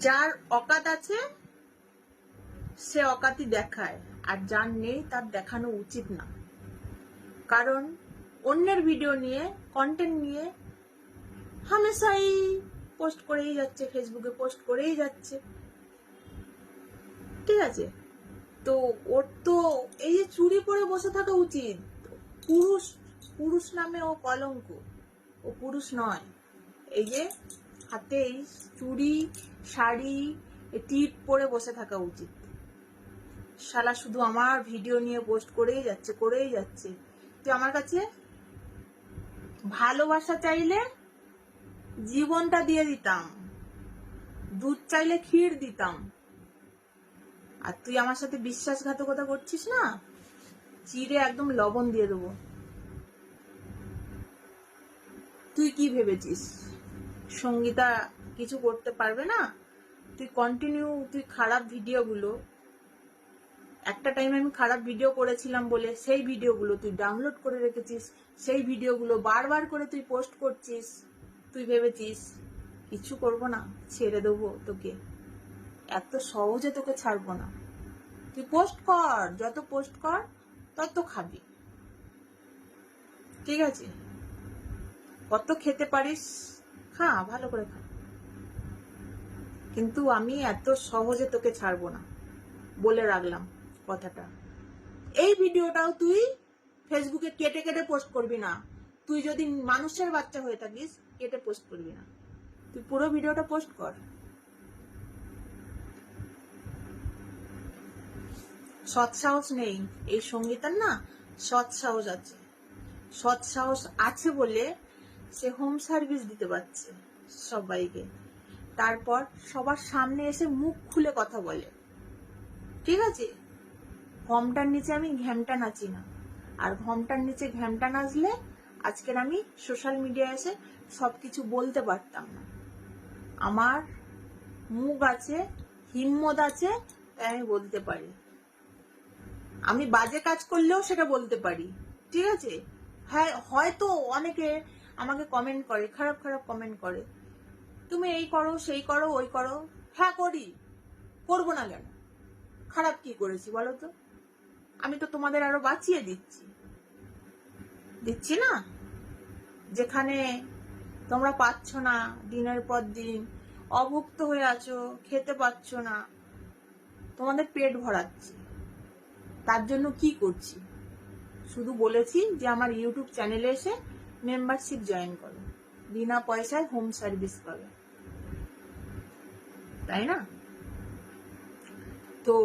যার অকাত আছে সে অকাতই দেখায়, আর যার নেই তার দেখানো উচিত না। কারণ অন্যের ভিডিও নিয়ে, কন্টেন্ট নিয়ে হামেশাই পোস্ট করেই যাচ্ছে, ফেসবুকে পোস্ট করেই যাচ্ছে, ঠিক আছে? তো ওর তো এই যে চুরি পরে বসে থাকা উচিত। পুরুষ, পুরুষ নামে ও কলঙ্ক, ও পুরুষ নয়। এই যে হাতে এই চুড়ি, শাড়ি, টিপ পরে বসে থাকা উচিত। শালা শুধু আমার ভিডিও নিয়ে পোস্ট করেই যাচ্ছে, করেই যাচ্ছে। তুই আমার কাছে ভালোবাসা চাইলে জীবনটা দিয়ে দিতাম, দুধ চাইলে ক্ষীর দিতাম। আর তুই আমার সাথে বিশ্বাসঘাতকতা করছিস না, চিড়ে একদম লবণ দিয়ে দেবো। তুই কি ভেবেছিস সঙ্গীতা কিছু করতে পারবে না? তুই কন্টিনিউ, তুই খারাপ ভিডিওগুলো, একটা টাইমে আমি খারাপ ভিডিও করেছিলাম বলে সেই ভিডিওগুলো তুই ডাউনলোড করে রেখেছিস, সেই ভিডিওগুলো বারবার করে তুই পোস্ট করছিস। তুই ভেবেছিস কিছু করবো না, ছেড়ে দেবো তোকে? এত সহজে তোকে ছাড়বো না। তুই পোস্ট কর, যত পোস্ট কর তত খাবি, ঠিক আছে? কত খেতে পারিস খা, ভালো করে খা, কিন্তু আমি এত সহজে তোকে ছাড়বো না, বলে রাখলাম কথাটা। এই ভিডিওটাও তুই ফেসবুকে কেটে কেটে পোস্ট করবি না। তুই যদি মানুষের বাচ্চা হয়ে থাকিস কেটে পোস্ট করবি না, তুই পুরো ভিডিওটা পোস্ট কর। সৎ সাহস নেই এই সঙ্গীতার না, সৎ সাহস আছে। সৎ সাহস আছে বলে সে হোম সার্ভিস দিতে পারছে সবাইকে, তারপর সবার সামনে এসে মুখ খুলে কথা বলে, ঠিক আছে? ঘমটার নিচে আমি ঘ্যামটা নাচি না, আর ঘমটার নিচে ঘ্যামটা নাচলে আজকের আমি সোশ্যাল মিডিয়ায় এসে সবকিছু বলতে পারতাম না। আমার মুখ আছে, হিম্মত আছে, তাই আমি বলতে পারি। আমি বাজে কাজ করলেও সেটা বলতে পারি, ঠিক আছে? হ্যাঁ, হয়তো অনেকে আমাকে কমেন্ট করে, খারাপ খারাপ কমেন্ট করে, তুমি এই করো, সেই করো, ওই করো। হ্যাঁ করি, করবো না কেন? খারাপ কি করেছি বলো তো? আমি তো তোমাদের আরো বাঁচিয়ে দিচ্ছি, দিচ্ছি না? যেখানে তোমরা পাচ্ছ না, দিনের পর দিন অভুক্ত হয়ে আছো, খেতে পাচ্ছ না, তোমাদের পেট ভরাচ্ছি। তার জন্য কি করছি? শুধু বলেছি যে আমার ইউটিউব চ্যানেলে এসে মেম্বারশিপ জয়েন করো, বিনা পয়সায় হোম সার্ভিস পাবে, তাই না? তো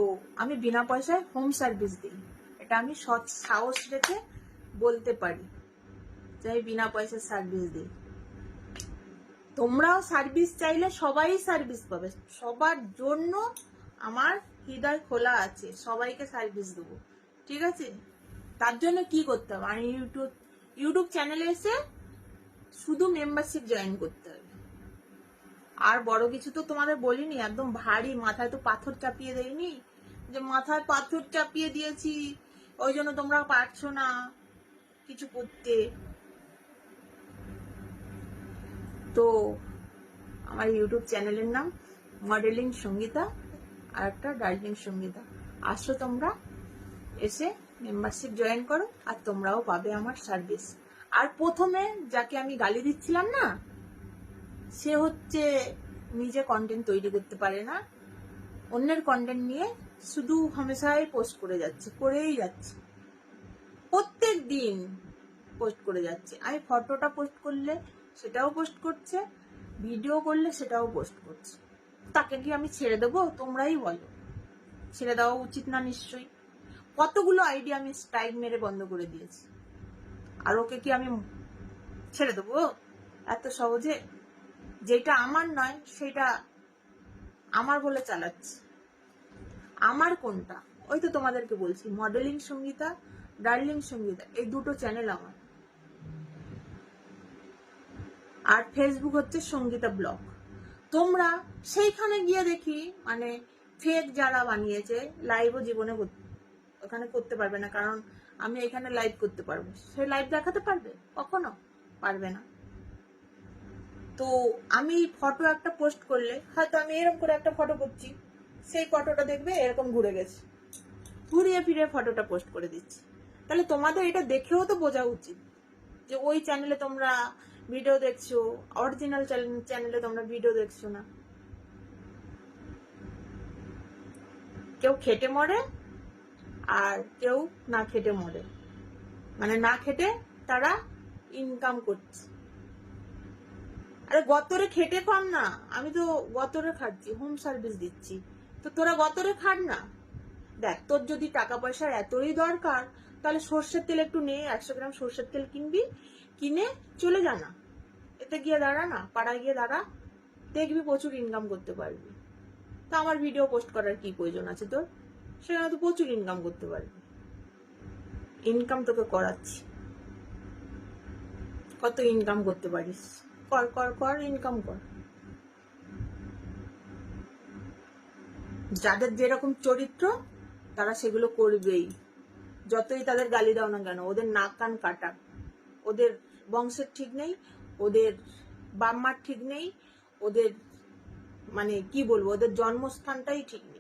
আমি বিনা পয়সায় হোম সার্ভিস দিই, এটা আমি সৎ সাহস রেখে বলতে পারি যে আমি বিনা পয়সায় সার্ভিস দিই। তোমরাও সার্ভিস চাইলে সবাই সার্ভিস পাবে, সবার জন্য আমার হৃদয় খোলা আছে, সবাইকে সার্ভিস দেবো, ঠিক আছে? তার জন্য কি করতে হবে? আমি ইউটিউব চ্যানেলে এসে শুধু মেম্বারশিপ জয়েন করতে হবে। আর বড় কিছু তো তোমাদের বলিনি, একদম ভারী মাথায় তো পাথর চাপিয়ে দেয়নি যে মাথায় পাথর চাপিয়ে দিয়েছি ওই জন্য তোমরা পারছো না কিছু করতে। তো আমার ইউটিউব চ্যানেলের নাম মডেলিং সঙ্গীতা, আর একটা ডার্লিং সঙ্গীতা। আসো তোমরা, এসে মেম্বারশিপ জয়েন করো, আর তোমরাও পাবে আমার সার্ভিস। আর প্রথমে যাকে আমি গালি দিচ্ছিলাম না, সে হচ্ছে নিজে কন্টেন্ট তৈরি করতে পারে না, অন্যের কন্টেন্ট নিয়ে শুধু হামেশাই পোস্ট করে যাচ্ছে, করেই যাচ্ছে, প্রত্যেক দিন পোস্ট করে যাচ্ছে। আমি ফটোটা পোস্ট করলে সেটাও পোস্ট করছে, ভিডিও করলে সেটাও পোস্ট করছে। তাকে কি আমি ছেড়ে দেবো? তোমরাই বলো, ছেড়ে দেওয়া উচিত না নিশ্চয়ই? কতগুলো আইডিয়া আমি স্ট্রাইক মেরে বন্ধ করে দিয়েছি, আর ওকে কি আমি ছেড়ে দেবো এত সহজে? যেটা আমার নয় সেটা আমার বলে চালাচ্ছি। আমার কোনটা? ওই তো তোমাদেরকে বলছি, মডেলিং সঙ্গীতা, ডার্লিং সঙ্গীতা, এই দুটো চ্যানেল আমার। আর ফেসবুক হচ্ছে সঙ্গীতা ব্লগ। তোমরা সেইখানে গিয়ে দেখি মানে ফেক যারা বানিয়েছে, লাইভও জীবনে ওখানে করতে পারবে না, কারণ আমি এখানে লাইভ করতে পারবো, সে লাইভ দেখাতে পারবে? কখনো পারবে না। তো আমি ফটো একটা পোস্ট করলে হয়তো আমি এরকম করে একটা ফটো করছি, সেই ফটোটা দেখবে এরকম ঘুরে গেছে, ঘুরিয়ে ফিরে ফটোটা পোস্ট করে দিচ্ছি। তাহলে তোমাদের এটা দেখেও তো বোঝা উচিত যে ওই চ্যানেলে তোমরা ভিডিও দেখছো, অরিজিনাল চ্যানেলে তোমরা ভিডিও দেখছো না। কেউ খেটে মরে আর কেউ না খেটে মরে, মানে না খেটে তারা ইনকাম করছে। আরে গতরে খেটে খান না, আমি তো গতরে খাচ্ছি, হোম সার্ভিস দিচ্ছি, তো তোরা গতরে খান না। দেখ, তোর যদি টাকা পয়সার এতই দরকার তাহলে সর্ষের তেল একটু নে, 100 গ্রাম সর্ষের তেল কিনবি, কিনে চলে যা না, এতে গিয়ে দাঁড়া না, পাড়ায় গিয়ে দাঁড়া, দেখবি প্রচুর ইনকাম করতে পারবি। তা আমার ভিডিও পোস্ট করার কি প্রয়োজন আছে তোর? সেখানে তো প্রচুর ইনকাম করতে পারবি। ইনকাম তোকে করাচ্ছি, কত ইনকাম করতে পারিস, কর কর কর, ইনকাম কর। যাদের যেরকম চরিত্র তারা সেগুলো করবেই, যতই তাদের গালি দাও না কেন। ওদের নাক কান কাটা, ওদের বংশের ঠিক নেই, ওদের বাপ মার ঠিক নেই, ওদের মানে কি বলবো, ওদের জন্মস্থানটাই ঠিক নেই।